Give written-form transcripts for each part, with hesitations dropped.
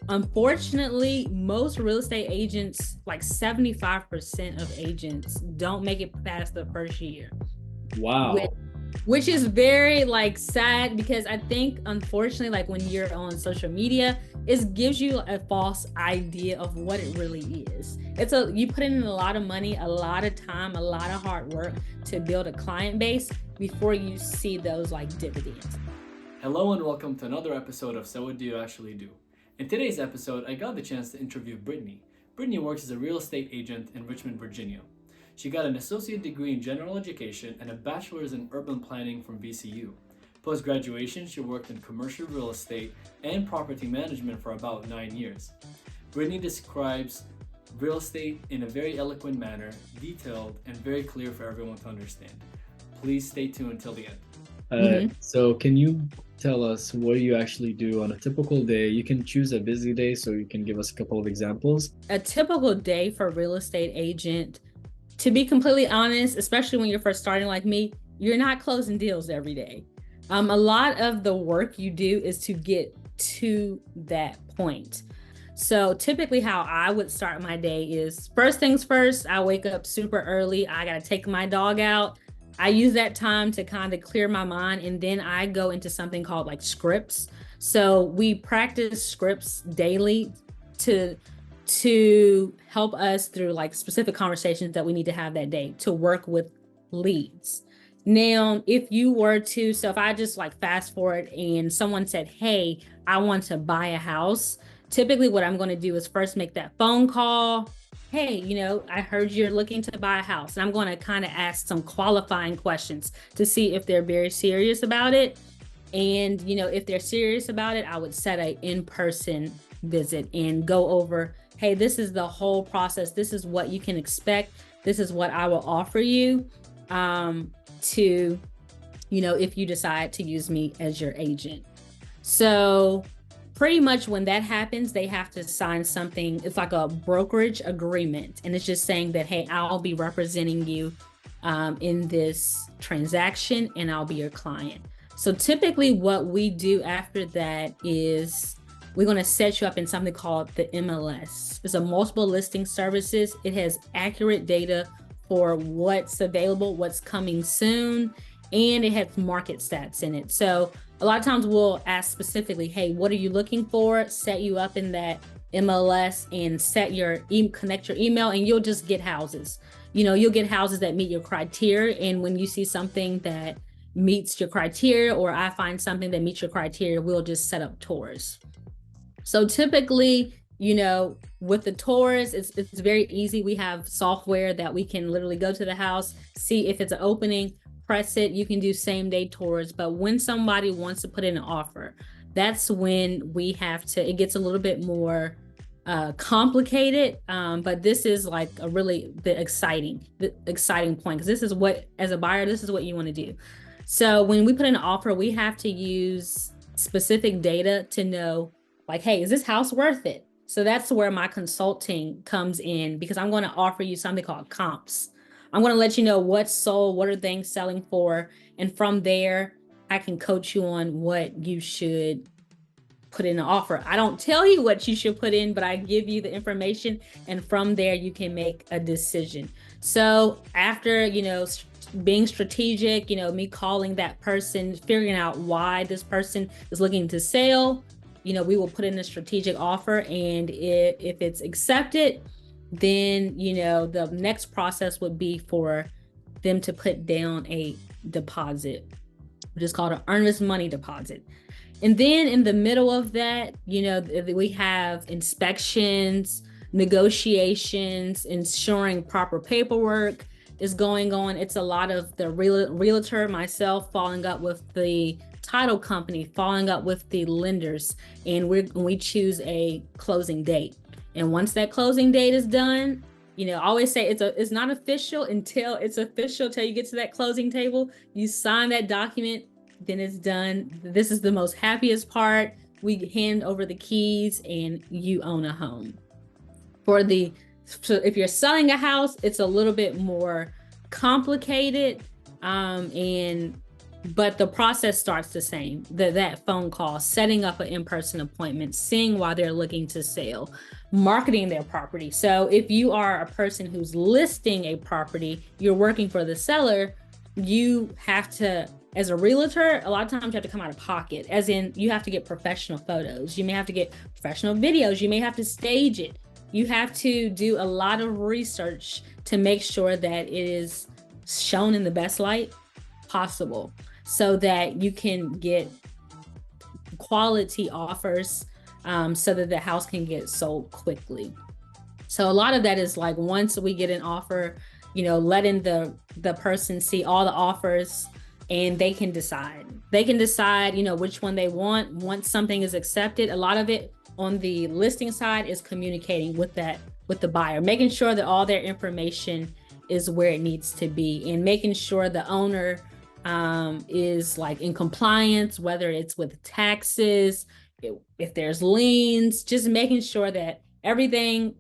Unfortunately, most real estate agents, like 75% of agents, don't make it past the first year. Which, Wow. which is very like sad because I think unfortunately, like when you're on social media, it gives you a false idea of what it really is. You put in a lot of money, a lot of time, a lot of hard work to build a client base before you see those like dividends. Hello and welcome to another episode of So What Do You Actually Do? In today's episode, I got the chance to interview Brittany. Brittany works as a real estate agent in Richmond, Virginia. She got an associate degree in general education and a bachelor's in urban planning from VCU. Post graduation, she worked in commercial real estate and property management for about 9 years. Brittany describes real estate in a very eloquent manner, detailed, and very clear for everyone to understand. Please stay tuned until the end. Mhm. So can you tell us what you actually do on a typical day? You can choose a busy day, so you can give us a couple of examples. A typical day for a real estate agent, to be completely honest, especially when you're first starting like me, you're not closing deals every day. A lot of the work you do is to get to that point. So typically how I would start my day is first things first, I wake up super early. I got to take my dog out. I use that time to kind of clear my mind. And then I go into something called like scripts. So we practice scripts daily to help us through like specific conversations that we need to have that day to work with leads. Now, if you were to, so if I just like fast forward and someone said, hey, I want to buy a house, typically what I'm going to do is first make that phone call. Hey, I heard you're looking to buy a house. And I'm going to kind of ask some qualifying questions to see if they're very serious about it. And, if they're serious about it, I would set a in-person visit and go over, hey, this is the whole process. This is what you can expect. This is what I will offer you to, if you decide to use me as your agent. So pretty much when that happens, they have to sign something. It's like a brokerage agreement. And it's just saying that, hey, I'll be representing you in this transaction and I'll be your client. So typically what we do after that is we're going to set you up in something called the MLS. It's a multiple listing services. It has accurate data for what's available, what's coming soon, and it has market stats in it. So a lot of times we'll ask specifically, hey, what are you looking for? Set you up in that MLS and connect your email, and you'll just get houses. You'll get houses that meet your criteria. And when you see something that meets your criteria, or I find something that meets your criteria, we'll just set up tours. So typically, with the tours, it's very easy. We have software that we can literally go to the house, see if it's an opening, press it. You can do same day tours. But when somebody wants to put in an offer, that's when it gets a little bit more complicated. But this is like the exciting point, because this is what, as a buyer, this is what you want to do. So when we put in an offer, we have to use specific data to know, like, hey, is this house worth it? So that's where my consulting comes in, because I'm going to offer you something called comps. I'm going to let you know what's sold, what are things selling for. And from there, I can coach you on what you should put in an offer. I don't tell you what you should put in, but I give you the information. And from there, you can make a decision. So after, being strategic, me calling that person, figuring out why this person is looking to sell, we will put in a strategic offer. And if it's accepted, then, the next process would be for them to put down a deposit, which is called an earnest money deposit. And then in the middle of that, we have inspections, negotiations, ensuring proper paperwork is going on. It's a lot of the realtor, myself, following up with the title company, following up with the lenders, and we choose a closing date. And once that closing date is done, I always say it's not official until it's official, till you get to that closing table. You sign that document, then it's done. This is the most happiest part. We hand over the keys and you own a home. So if you're selling a house, it's a little bit more complicated. And but the process starts the same. That phone call, setting up an in-person appointment, seeing why they're looking to sell, marketing their property. So if you are a person who's listing a property, you're working for the seller, you have to, as a realtor, a lot of times you have to come out of pocket, as in you have to get professional photos, you may have to get professional videos, you may have to stage it, you have to do a lot of research to make sure that it is shown in the best light possible so that you can get quality offers, so that the house can get sold quickly. So a lot of that is like once we get an offer, letting the person see all the offers and they can decide. They can decide, which one they want once something is accepted. A lot of it on the listing side is communicating with the buyer, making sure that all their information is where it needs to be and making sure the owner is like in compliance, whether it's with taxes, if there's liens, just making sure that everything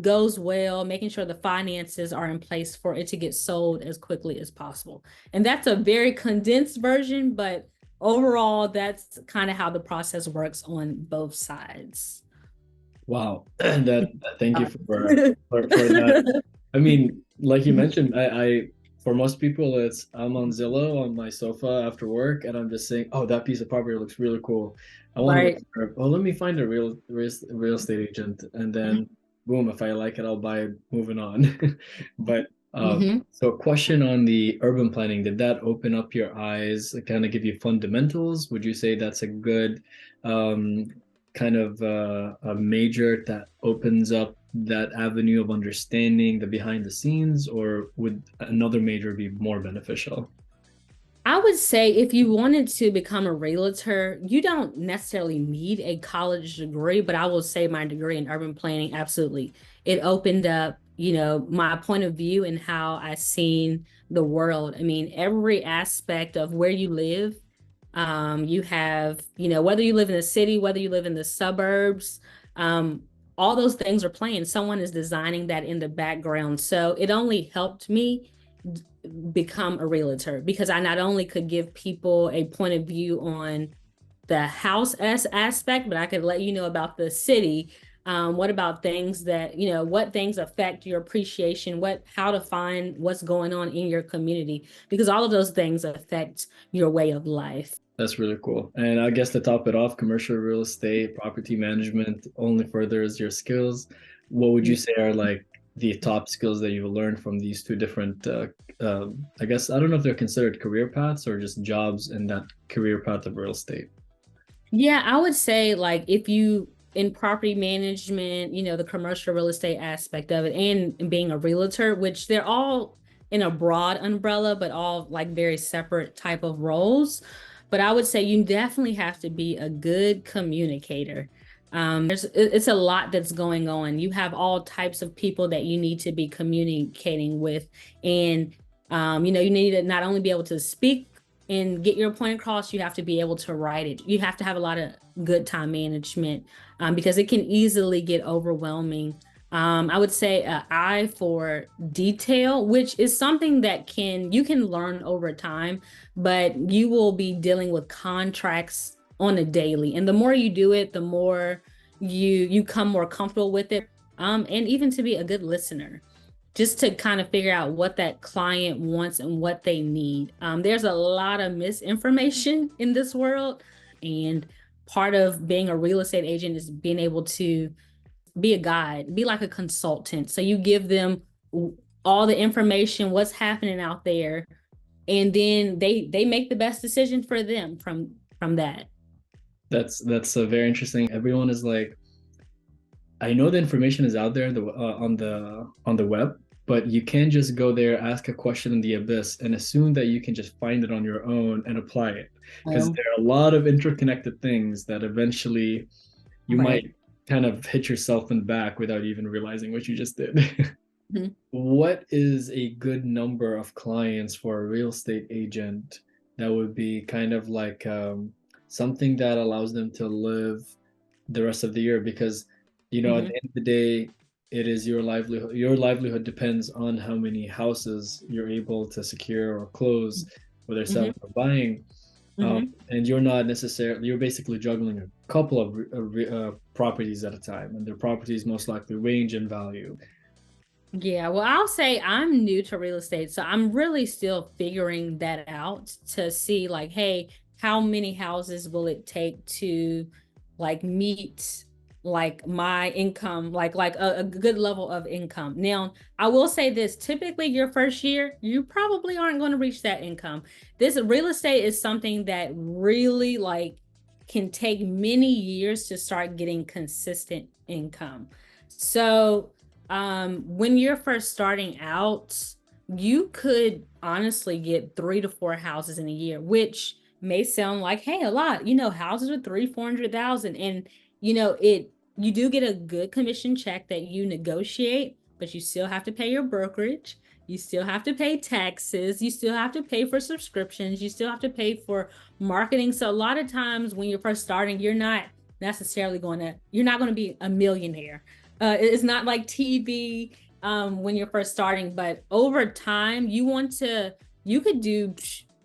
goes well, making sure the finances are in place for it to get sold as quickly as possible. And that's a very condensed version, but overall, that's kind of how the process works on both sides. Wow, that thank you for that. I mean, like you mentioned, I for most people, it's I'm on Zillow on my sofa after work, and I'm just saying, oh, that piece of property looks really cool. I want to Right. reserve. Oh, let me find a real estate agent, and then boom, if I like it, I'll buy it. Moving on. But Mm-hmm. so a question on the urban planning, did that open up your eyes, kind of give you fundamentals? Would you say that's a good um, kind of a major that opens up that avenue of understanding the behind the scenes, or would another major be more beneficial? I would say if you wanted to become a realtor, you don't necessarily need a college degree, but I will say my degree in urban planning, absolutely. It opened up, my point of view and how I seen the world. I mean, every aspect of where you live, you have, whether you live in the city, whether you live in the suburbs, um, all those things are playing. Someone is designing that in the background. So it only helped me become a realtor because I not only could give people a point of view on the house aspect, but I could let you know about the city. What about things that, what things affect your appreciation, how to find what's going on in your community, because all of those things affect your way of life. That's really cool. And I guess to top it off, commercial real estate, property management only furthers your skills. What would you say are like the top skills that you've learned from these two different, I guess, I don't know if they're considered career paths or just jobs in that career path of real estate? Yeah, I would say like if you in property management, the commercial real estate aspect of it and being a realtor, which they're all in a broad umbrella, but all like very separate type of roles. But I would say you definitely have to be a good communicator. It's a lot that's going on. You have all types of people that you need to be communicating with. And you need to not only be able to speak and get your point across, you have to be able to write it. You have to have a lot of good time management, because it can easily get overwhelming. I would say an eye for detail, which is something that you can learn over time, but you will be dealing with contracts on a daily. And the more you do it, the more you come more comfortable with it. And even to be a good listener, just to kind of figure out what that client wants and what they need. There's a lot of misinformation in this world, and part of being a real estate agent is being able to be a guide, be like a consultant. So you give them all the information, what's happening out there, and then they make the best decision for them from that. That's a very interesting. Everyone is like, I know the information is out there on the web, but you can't just go there, ask a question in the abyss, and assume that you can just find it on your own and apply it. Because Um, there are a lot of interconnected things that eventually you right. might kind of hit yourself in the back without even realizing what you just did. Mhm. What is a good number of clients for a real estate agent that would be kind of like something that allows them to live the rest of the year? Because, at Mhm. the end of the day, it is your livelihood. Your livelihood depends on how many houses you're able to secure or close. whether Hmm. selling or buying. Hmm. And you're not necessarily, you're basically juggling a couple of properties at a time, and their properties most likely range in value. Yeah, well, I'll say I'm new to real estate, so I'm really still figuring that out to see like, hey, how many houses will it take to like meet like my income, like a good level of income. Now, I will say this, typically your first year, you probably aren't going to reach that income. This real estate is something that really like can take many years to start getting consistent income. So, when you're first starting out, you could honestly get 3 to 4 houses in a year, which may sound like, hey, a lot. Houses are 300, 400,000, and you do get a good commission check that you negotiate, but you still have to pay your brokerage. You still have to pay taxes. You still have to pay for subscriptions. You still have to pay for marketing. So a lot of times when you're first starting, you're not going to be a millionaire. It's not like TV when you're first starting, but over time, you could do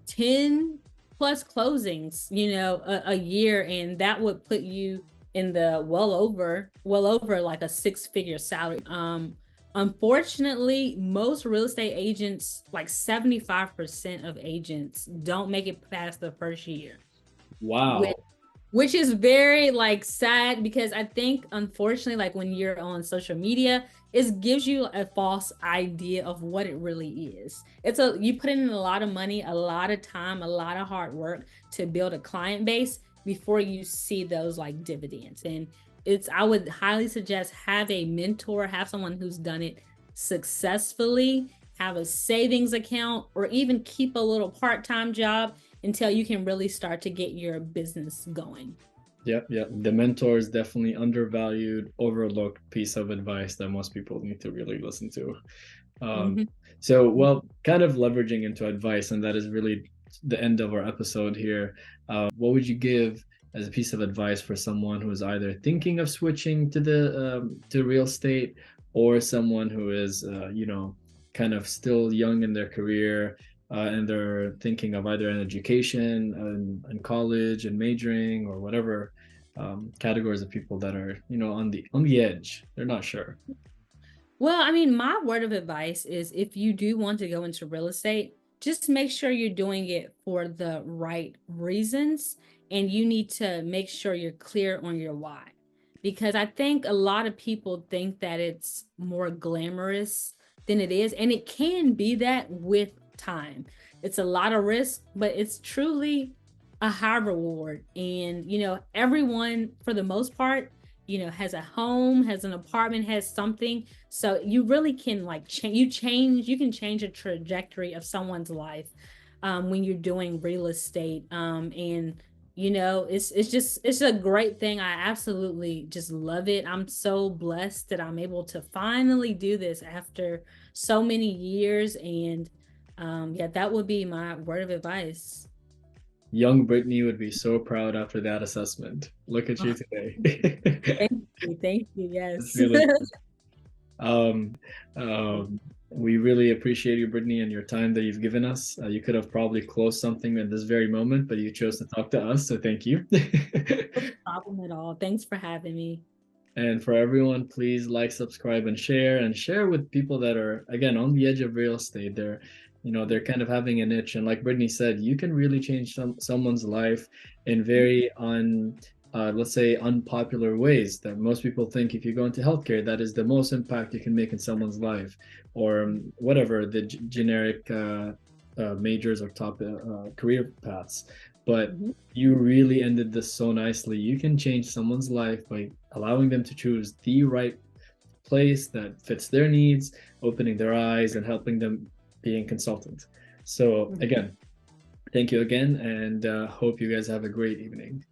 10 plus closings, a year, and that would put you in the well over like a six-figure salary. Unfortunately, most real estate agents, like 75% of agents, don't make it past the first year, which Wow. which is very like sad because I think unfortunately like when you're on social media, it gives you a false idea of what it really is. You put in a lot of money, a lot of time, a lot of hard work to build a client base before you see those like dividends. And I would highly suggest have a mentor, have someone who's done it successfully, have a savings account, or even keep a little part-time job until you can really start to get your business going. Yep, yep. The mentor is definitely undervalued, overlooked piece of advice that most people need to really listen to. Um, Mhm. so, well, kind of leveraging into advice, and that is really the end of our episode here. What would you give as a piece of advice for someone who is either thinking of switching to real estate, or someone who is, kind of still young in their career, and they're thinking of either an education and college and majoring or whatever, categories of people that are, on the edge. They're not sure. Well, I mean, my word of advice is if you do want to go into real estate, just make sure you're doing it for the right reasons. And you need to make sure you're clear on your why. Because I think a lot of people think that it's more glamorous than it is. And it can be that with time. It's a lot of risk, but it's truly a high reward. And, everyone, for the most part, has a home, has an apartment, has something, so you really can like you can change a trajectory of someone's life when you're doing real estate. And it's a great thing. I absolutely just love it. I'm so blessed that I'm able to finally do this after so many years. And yeah, that would be my word of advice. Young Brittany would be so proud after that assessment. Look at you today. Thank you. Thank you. It's Yes. really um, we really appreciate you, Brittany, and your time that you've given us. You could have probably closed something in this very moment, but you chose to talk to us, so thank you. No problem at all. Thanks for having me. And for everyone, please like, subscribe, and share with people that are, again, on the edge of real estate. They're kind of having an itch. And like Brittany said, you can really change someone's life in very let's say, unpopular ways that most people think if you go into healthcare, that is the most impact you can make in someone's life, or whatever the generic majors or top career paths. But Mhm. you really ended this so nicely. You can change someone's life by allowing them to choose the right place that fits their needs, opening their eyes and helping them being consultant. So Mhm. again, thank you again, and hope you guys have a great evening.